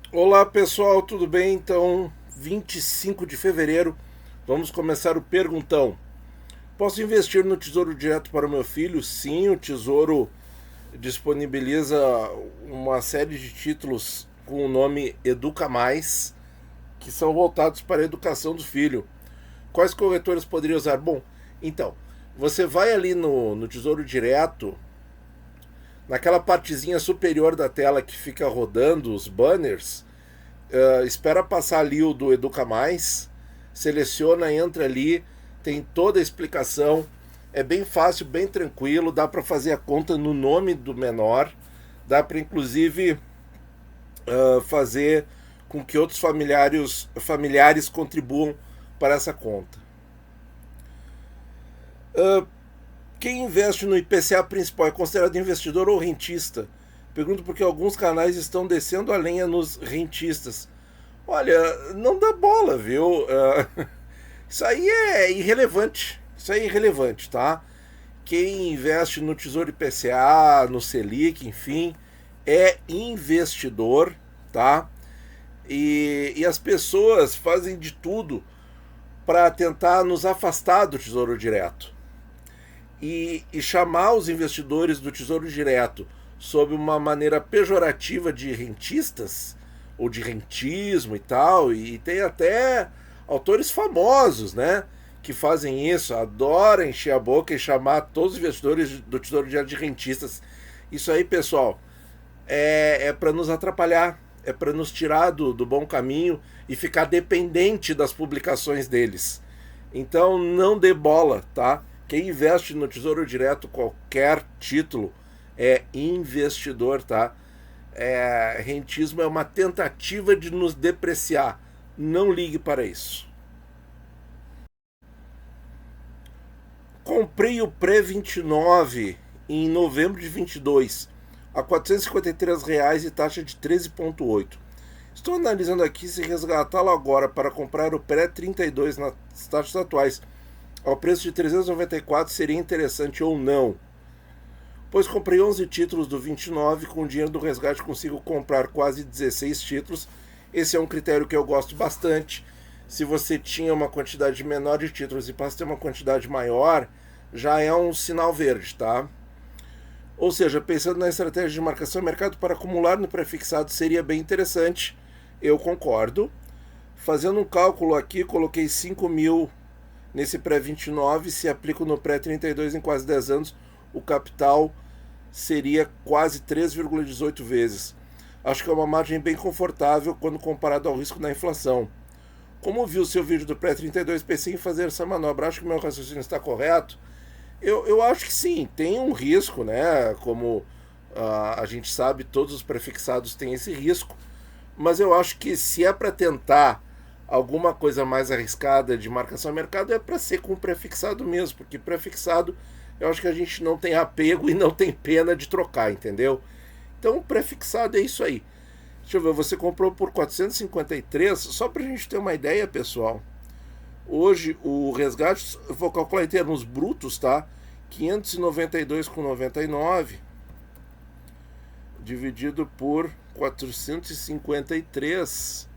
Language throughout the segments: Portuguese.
Olá pessoal, tudo bem? Então, 25 de fevereiro, vamos começar o perguntão. Posso investir no Tesouro Direto para o meu filho? Sim, o Tesouro disponibiliza uma série de títulos com o nome Educa Mais, que são voltados para a educação do filho. Quais corretores poderia usar? Bom, então, você vai ali no Tesouro Direto, naquela partezinha superior da tela que fica rodando os banners. Espera passar ali o do Educa Mais, seleciona, entra ali, tem toda a explicação. É bem fácil, bem tranquilo, dá para fazer a conta no nome do menor, dá para inclusive fazer com que outros familiares contribuam para essa conta. Quem investe no IPCA principal é considerado investidor ou rentista? Pergunto porque alguns canais estão descendo a lenha nos rentistas. Olha, não dá bola, viu? Isso aí é irrelevante. Isso aí é irrelevante, tá? Quem investe no Tesouro IPCA, no Selic, enfim, é investidor, tá? E as pessoas fazem de tudo para tentar nos afastar do Tesouro Direto. E chamar os investidores do Tesouro Direto sob uma maneira pejorativa de rentistas, ou de rentismo e tal, e tem até autores famosos, né, que fazem isso, adoram encher a boca e chamar todos os investidores do Tesouro Direto de rentistas. Isso aí, pessoal, é para nos atrapalhar, é para nos tirar do bom caminho e ficar dependente das publicações deles. Então não dê bola, tá? Quem investe no Tesouro Direto, qualquer título, é investidor, tá? Rentismo é uma tentativa de nos depreciar. Não ligue para isso. Comprei o Pré-29 em novembro de 22 a R$ 453 e taxa de 13,8. Estou analisando aqui se resgatá-lo agora para comprar o Pré-32 nas taxas atuais ao preço de 394 seria interessante ou não. Pois comprei 11 títulos do 29, com o dinheiro do resgate consigo comprar quase 16 títulos. Esse é um critério que eu gosto bastante. Se você tinha uma quantidade menor de títulos e passa a ter uma quantidade maior, já é um sinal verde, tá? Ou seja, pensando na estratégia de marcação mercado para acumular no prefixado seria bem interessante, eu concordo. Fazendo um cálculo aqui, coloquei 5 mil nesse pré-29, se aplico no pré-32 em quase 10 anos, o capital seria quase 3,18 vezes. Acho que é uma margem bem confortável quando comparado ao risco da inflação. Como viu o seu vídeo do pré-32, pensei em fazer essa manobra. Acho que o meu raciocínio está correto. Eu acho que sim, tem um risco, né? Como a gente sabe, todos os prefixados têm esse risco. Mas eu acho que se é para tentar alguma coisa mais arriscada de marcação a mercado, é para ser com prefixado mesmo, porque prefixado eu acho que a gente não tem apego e não tem pena de trocar, entendeu? Então, prefixado é isso aí. Deixa eu ver, você comprou por 453, só para a gente ter uma ideia, pessoal. Hoje o resgate, eu vou calcular em termos brutos, tá? 592,99 dividido por 453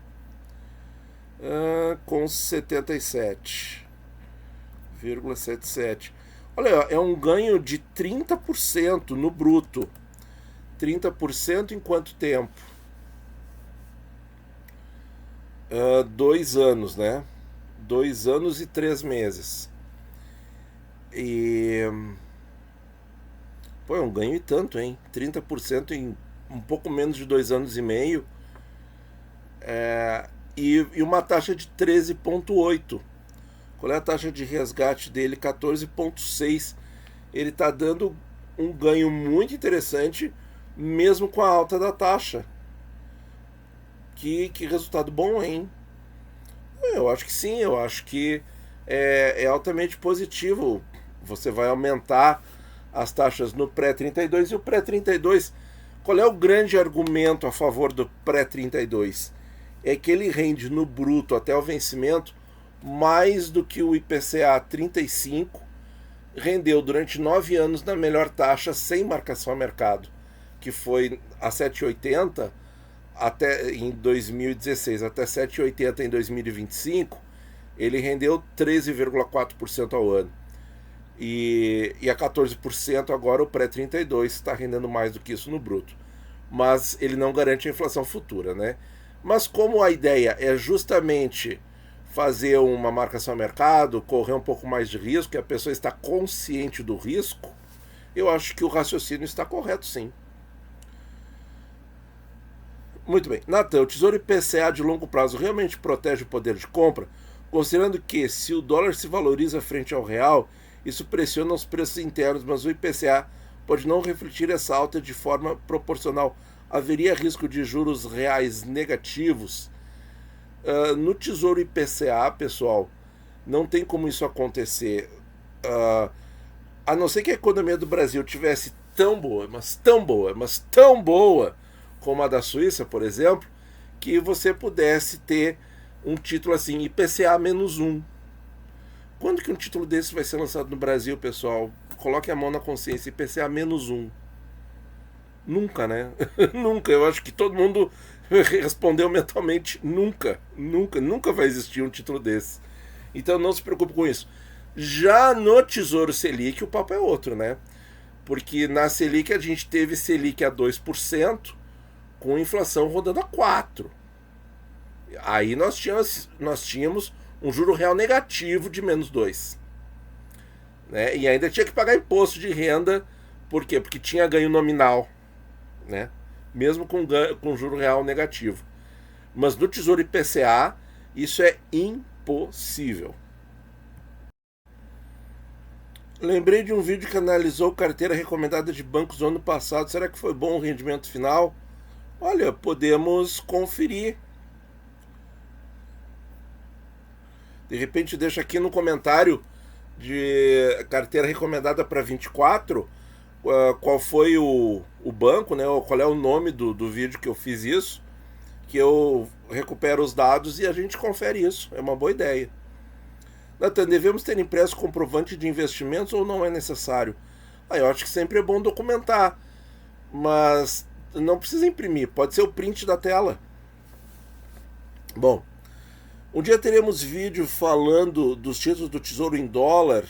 com 77,77. Olha, é um ganho de 30% no bruto. 30% em quanto tempo? 2 anos, né? 2 anos e 3 meses. E. Pô, é um ganho e tanto, hein? 30% em um pouco menos de 2 anos e meio. E uma taxa de 13,8. Qual é a taxa de resgate dele? 14,6. Ele está dando um ganho muito interessante, mesmo com a alta da taxa. Que resultado bom, hein? Eu acho que sim, eu acho que é altamente positivo. Você vai aumentar as taxas no pré-32 e o pré-32. Qual é o grande argumento a favor do pré-32? É que ele rende no bruto até o vencimento mais do que o IPCA 35 rendeu durante 9 anos na melhor taxa sem marcação a mercado, que foi a 7,80. até em 2016 até 7,80 em 2025, ele rendeu 13,4% ao ano. E a 14% agora o pré-32 está rendendo mais do que isso no bruto. Mas ele não garante a inflação futura, né? Mas como a ideia é justamente fazer uma marcação a mercado, correr um pouco mais de risco, e a pessoa está consciente do risco, eu acho que o raciocínio está correto, sim. Muito bem. Natan, o Tesouro IPCA de longo prazo realmente protege o poder de compra, considerando que, se o dólar se valoriza frente ao real, isso pressiona os preços internos, mas o IPCA pode não refletir essa alta de forma proporcional. Haveria risco de juros reais negativos? No Tesouro IPCA, pessoal, não tem como isso acontecer. A não ser que a economia do Brasil tivesse tão boa, mas tão boa, mas tão boa como a da Suíça, por exemplo, que você pudesse ter um título assim, IPCA -1. Quando que um título desse vai ser lançado no Brasil, pessoal? Coloque a mão na consciência, IPCA -1. Nunca, né? Nunca. Eu acho que todo mundo respondeu mentalmente nunca. Nunca vai existir um título desse. Então não se preocupe com isso. Já no Tesouro Selic o papo é outro, né? Porque na Selic a gente teve Selic a 2%, com inflação rodando a 4%. Aí nós tínhamos um juro real negativo de -2%. Né? E ainda tinha que pagar imposto de renda. Por quê? Porque tinha ganho nominal, né? Mesmo com juro real negativo. Mas no Tesouro IPCA isso é impossível. Lembrei de um vídeo que analisou carteira recomendada de bancos do ano passado. Será que foi bom o rendimento final? Olha, podemos conferir. De repente deixa aqui no comentário de carteira recomendada para 24 qual foi o banco, né? Qual é o nome do vídeo que eu fiz isso, que eu recupero os dados e a gente confere isso. É uma boa ideia. Natan, devemos ter impresso comprovante de investimentos ou não é necessário? Eu acho que sempre é bom documentar, mas não precisa imprimir, pode ser o print da tela. Bom, um dia teremos vídeo falando dos títulos do Tesouro em dólar.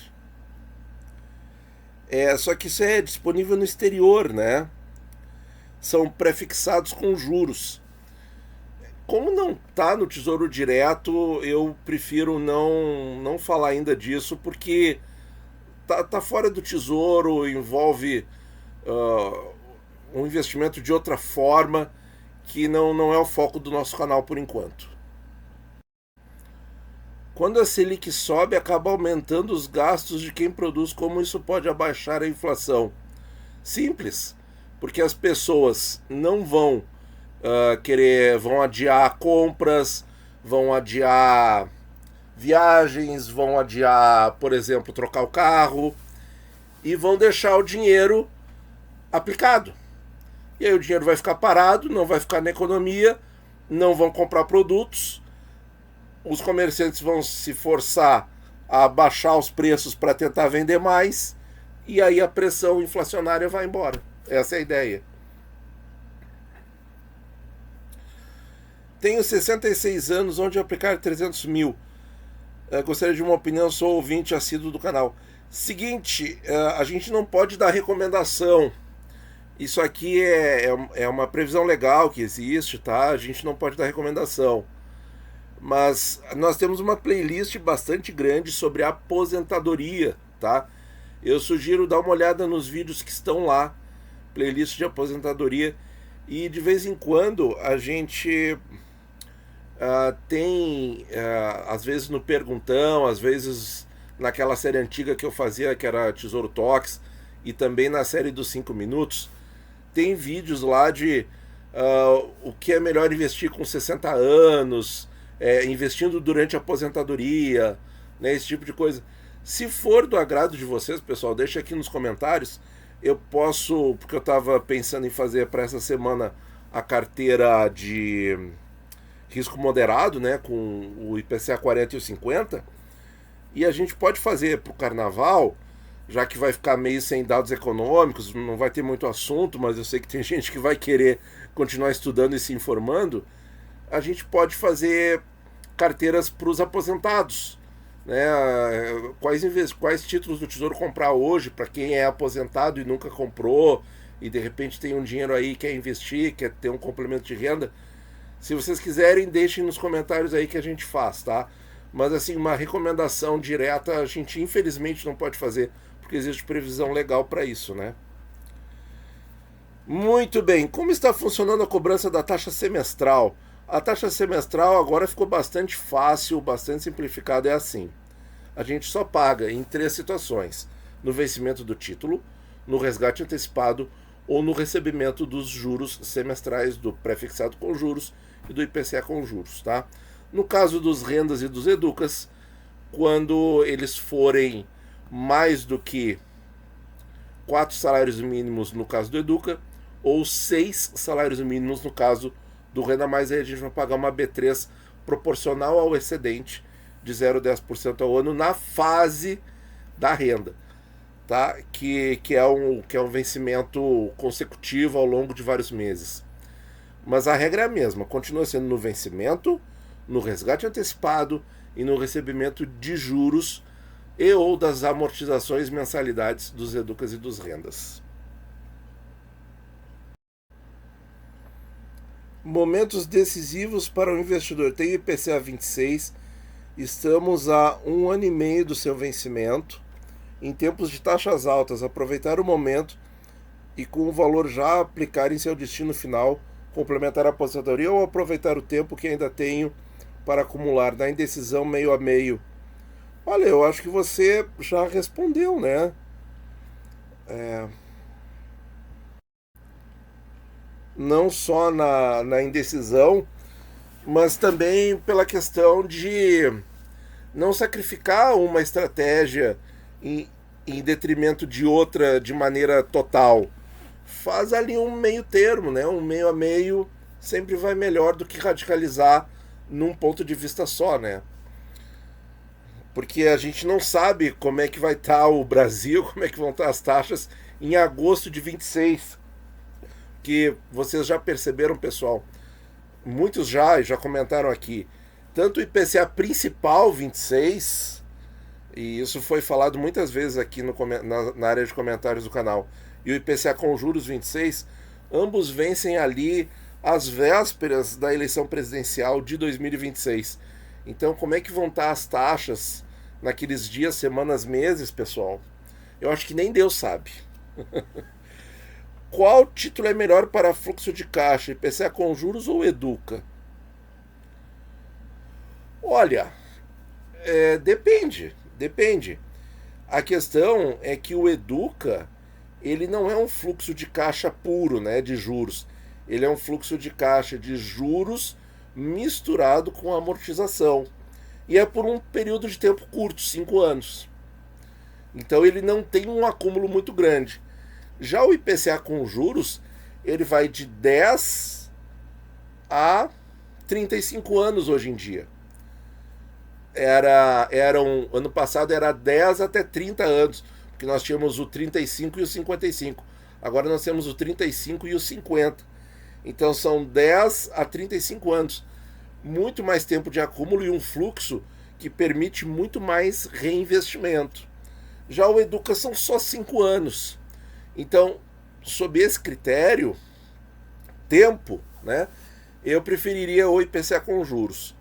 Só que isso é disponível no exterior, né? São prefixados com juros. Como não está no Tesouro Direto, eu prefiro não falar ainda disso, porque tá fora do Tesouro, envolve um investimento de outra forma, que não é o foco do nosso canal por enquanto. Quando a Selic sobe, acaba aumentando os gastos de quem produz. Como isso pode abaixar a inflação? Simples, porque as pessoas não vão vão adiar compras, vão adiar viagens, vão adiar, por exemplo, trocar o carro, e vão deixar o dinheiro aplicado. E aí o dinheiro vai ficar parado, não vai ficar na economia, não vão comprar produtos, os comerciantes vão se forçar a baixar os preços para tentar vender mais, e aí a pressão inflacionária vai embora. Essa é a ideia. Tenho 66 anos, onde aplicar 300 mil? Gostaria de uma opinião, sou ouvinte assíduo do canal. Seguinte, a gente não pode dar recomendação. Isso aqui é uma previsão legal que existe, tá? A gente não pode dar recomendação. Mas nós temos uma playlist bastante grande sobre aposentadoria, tá? Eu sugiro dar uma olhada nos vídeos que estão lá, playlist de aposentadoria, e de vez em quando a gente tem, às vezes no Perguntão, às vezes naquela série antiga que eu fazia, que era Tesouro Talks, e também na série dos 5 minutos, tem vídeos lá de o que é melhor investir com 60 anos, investindo durante a aposentadoria, né, esse tipo de coisa. Se for do agrado de vocês, pessoal, deixa aqui nos comentários. Eu posso, porque eu estava pensando em fazer para essa semana a carteira de risco moderado, né, com o IPCA 40 e o 50, e a gente pode fazer para o carnaval já que vai ficar meio sem dados econômicos, não vai ter muito assunto, mas eu sei que tem gente que vai querer continuar estudando e se informando, a gente pode fazer carteiras para os aposentados, né? Quais títulos do Tesouro comprar hoje para quem é aposentado e nunca comprou e de repente tem um dinheiro aí, quer investir, quer ter um complemento de renda. Se vocês quiserem, deixem nos comentários aí que a gente faz, tá? Mas assim, uma recomendação direta a gente infelizmente não pode fazer, porque existe previsão legal para isso, né? Muito bem, como está funcionando a cobrança da taxa semestral? A taxa semestral agora ficou bastante fácil, bastante simplificada, é assim. A gente só paga em 3 situações: no vencimento do título, no resgate antecipado ou no recebimento dos juros semestrais do pré-fixado com juros e do IPCA com juros, tá? No caso dos rendas e dos educas, quando eles forem mais do que 4 salários mínimos no caso do educa, ou 6 salários mínimos no caso do renda mais, aí a gente vai pagar uma B3 proporcional ao excedente de 0,10% ao ano na fase da renda, tá? Que é um vencimento consecutivo ao longo de vários meses. Mas a regra é a mesma, continua sendo no vencimento, no resgate antecipado e no recebimento de juros e ou das amortizações mensalidades dos educas e dos rendas. Momentos decisivos para o investidor. Tem o IPCA 26, estamos a 1 ano e meio do seu vencimento. Em tempos de taxas altas, aproveitar o momento e com o valor já aplicar em seu destino final, complementar a aposentadoria ou aproveitar o tempo que ainda tenho para acumular. Na indecisão meio a meio. Olha, eu acho que você já respondeu, né? Não só na indecisão, mas também pela questão de não sacrificar uma estratégia em detrimento de outra de maneira total. Faz ali um meio termo, né? Um meio a meio sempre vai melhor do que radicalizar num ponto de vista só, né? Porque a gente não sabe como é que vai estar o Brasil, como é que vão estar as taxas em agosto de 26. Que vocês já perceberam, pessoal, muitos já comentaram aqui, tanto o IPCA principal 26, e isso foi falado muitas vezes aqui na área de comentários do canal, e o IPCA com juros 26, ambos vencem ali às vésperas da eleição presidencial de 2026. Então, como é que vão estar as taxas naqueles dias, semanas, meses, pessoal? Eu acho que nem Deus sabe. Qual título é melhor para fluxo de caixa, IPCA com juros ou Educa? Olha, depende. A questão é que o Educa, ele não é um fluxo de caixa puro, né, de juros. Ele é um fluxo de caixa de juros misturado com amortização. E é por um período de tempo curto, 5 anos. Então ele não tem um acúmulo muito grande. Já o IPCA com juros, ele vai de 10 a 35 anos hoje em dia. Ano passado era 10 até 30 anos, porque nós tínhamos o 35 e o 55. Agora nós temos o 35 e o 50. Então são 10 a 35 anos. Muito mais tempo de acúmulo e um fluxo que permite muito mais reinvestimento. Já o Educa são só 5 anos. Então, sob esse critério, tempo, né, eu preferiria o IPCA com juros.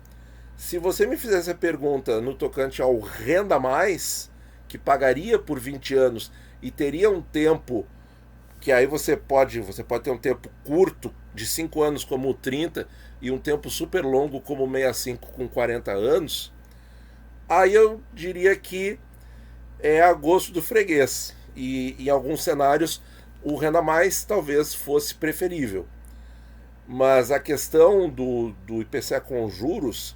Se você me fizesse a pergunta no tocante ao renda mais, que pagaria por 20 anos e teria um tempo, que aí você pode ter um tempo curto, de 5 anos como o 30, e um tempo super longo como o 65 com 40 anos, aí eu diria que é a gosto do freguês. E em alguns cenários o renda mais talvez fosse preferível. Mas a questão do IPCA com juros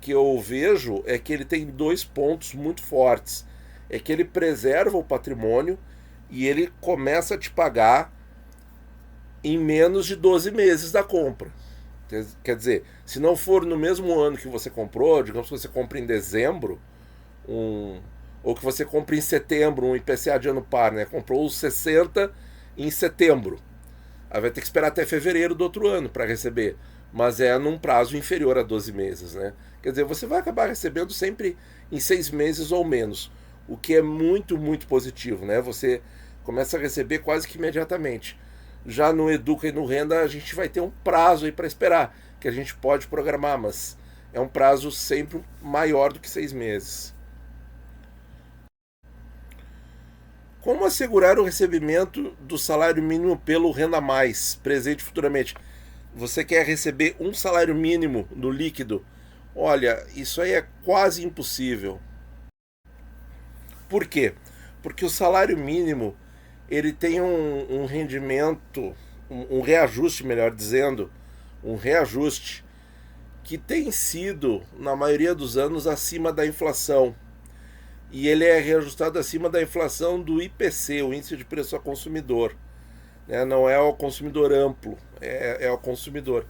que eu vejo é que ele tem 2 pontos muito fortes. É que ele preserva o patrimônio e ele começa a te pagar em menos de 12 meses da compra. Quer dizer, se não for no mesmo ano que você comprou, digamos que você compra em dezembro, ou que você compra em setembro um IPCA de ano par, né? Comprou os 60 em setembro. Aí vai ter que esperar até fevereiro do outro ano para receber, mas é num prazo inferior a 12 meses, né? Quer dizer, você vai acabar recebendo sempre em 6 meses ou menos, o que é muito, muito positivo, né? Você começa a receber quase que imediatamente. Já no Educa e no Renda a gente vai ter um prazo aí para esperar, que a gente pode programar, mas é um prazo sempre maior do que 6 meses. Como assegurar o recebimento do salário mínimo pelo Renda Mais, presente futuramente? Você quer receber um salário mínimo no líquido? Olha, isso aí é quase impossível. Por quê? Porque o salário mínimo ele tem um rendimento, um reajuste, melhor dizendo, um reajuste que tem sido, na maioria dos anos, acima da inflação. E ele é reajustado acima da inflação do IPC, o Índice de Preço ao Consumidor. Né? Não é ao consumidor amplo, é ao consumidor.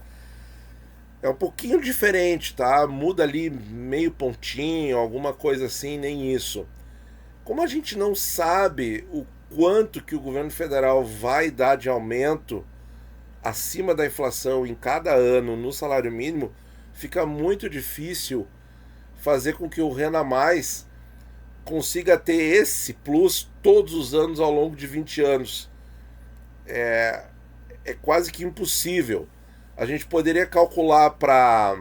É um pouquinho diferente, tá? Muda ali meio pontinho, alguma coisa assim, nem isso. Como a gente não sabe o quanto que o governo federal vai dar de aumento acima da inflação em cada ano no salário mínimo, fica muito difícil fazer com que o Renda Mais consiga ter esse plus todos os anos ao longo de 20 anos. É quase que impossível. A gente poderia calcular para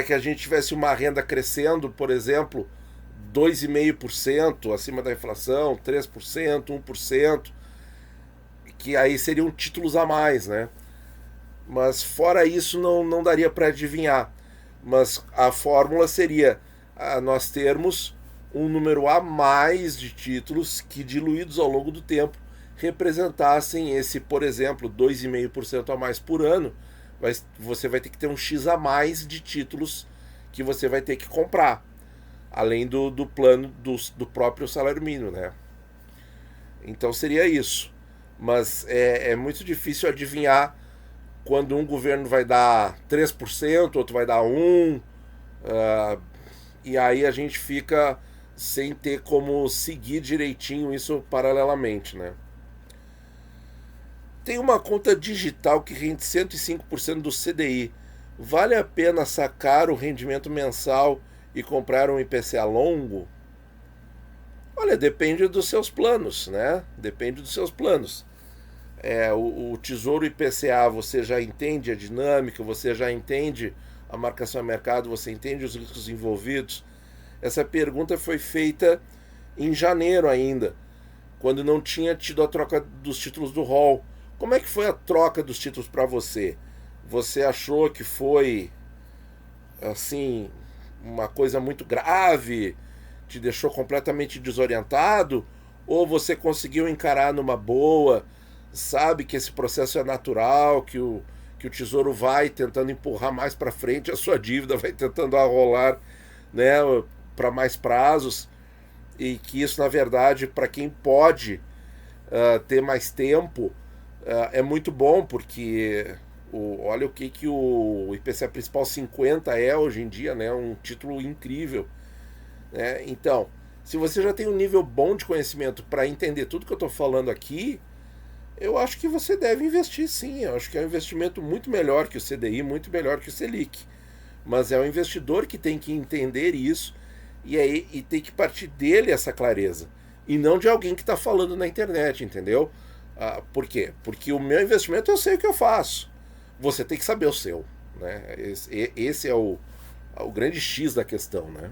que a gente tivesse uma renda crescendo, por exemplo, 2,5% acima da inflação, 3%, 1%, que aí seriam títulos a mais, né? Mas fora isso não daria para adivinhar. Mas a fórmula seria nós termos um número a mais de títulos que, diluídos ao longo do tempo, representassem esse, por exemplo, 2,5% a mais por ano. Você vai ter que ter um X a mais de títulos que você vai ter que comprar, além do plano do próprio salário mínimo, né? Então seria isso. Mas é muito difícil adivinhar quando um governo vai dar 3%, outro vai dar 1%, e aí a gente fica sem ter como seguir direitinho isso paralelamente, né? Tem uma conta digital que rende 105% do CDI. Vale a pena sacar o rendimento mensal e comprar um IPCA longo? Olha, depende dos seus planos, né? Depende dos seus planos. O Tesouro IPCA, você já entende a dinâmica, você já entende a marcação a mercado, você entende os riscos envolvidos. Essa pergunta foi feita em janeiro ainda, quando não tinha tido a troca dos títulos do rol. Como é que foi a troca dos títulos para você? Você achou que foi, assim, uma coisa muito grave? Te deixou completamente desorientado? Ou você conseguiu encarar numa boa? Sabe que esse processo é natural, que o Tesouro vai tentando empurrar mais para frente a sua dívida, vai tentando arrolar, né, para mais prazos, e que isso, na verdade, para quem pode ter mais tempo, é muito bom, porque olha o que o IPCA principal 50 é hoje em dia, né? Um título incrível, né? Então, se você já tem um nível bom de conhecimento para entender tudo que eu estou falando aqui, eu acho que você deve investir sim. Eu acho que é um investimento muito melhor que o CDI, muito melhor que o Selic. Mas é o investidor que tem que entender isso e tem que partir dele essa clareza. E não de alguém que está falando na internet, entendeu? Por quê? Porque o meu investimento eu sei o que eu faço. Você tem que saber o seu, né? Esse é o grande X da questão, né?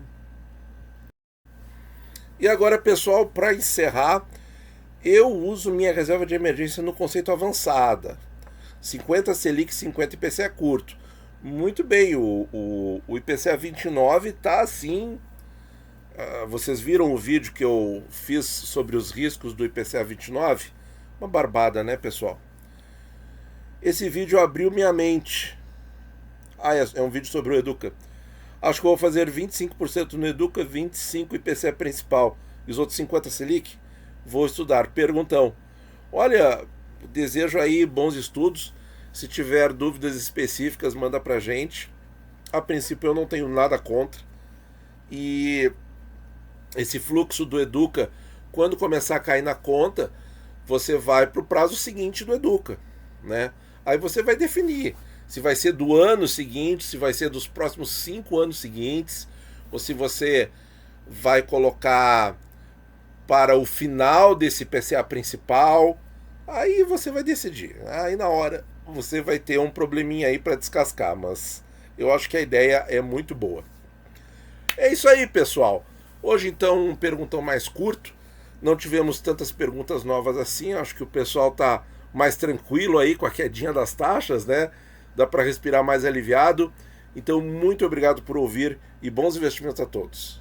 E agora, pessoal, para encerrar, eu uso minha reserva de emergência no conceito avançada. 50 Selic, 50 IPCA curto. Muito bem, o IPCA 29 está assim. Vocês viram o vídeo que eu fiz sobre os riscos do IPCA 29? Uma barbada, né, pessoal? Esse vídeo abriu minha mente. É um vídeo sobre o Educa. Acho que eu vou fazer 25% no Educa, 25% IPCA principal. E os outros 50% Selic? Vou estudar. Perguntão. Olha, desejo aí bons estudos. Se tiver dúvidas específicas, manda pra gente. A princípio eu não tenho nada contra. E esse fluxo do Educa, quando começar a cair na conta, você vai para o prazo seguinte do Educa, né? Aí você vai definir se vai ser do ano seguinte, se vai ser dos próximos 5 anos seguintes, ou se você vai colocar para o final desse PCA principal. Aí você vai decidir. Aí na hora você vai ter um probleminha aí para descascar, mas eu acho que a ideia é muito boa. É isso aí, pessoal. Hoje então um perguntão mais curto. Não tivemos tantas perguntas novas assim. Acho que o pessoal tá mais tranquilo aí com a quedinha das taxas, né? Dá para respirar mais aliviado. Então, muito obrigado por ouvir e bons investimentos a todos.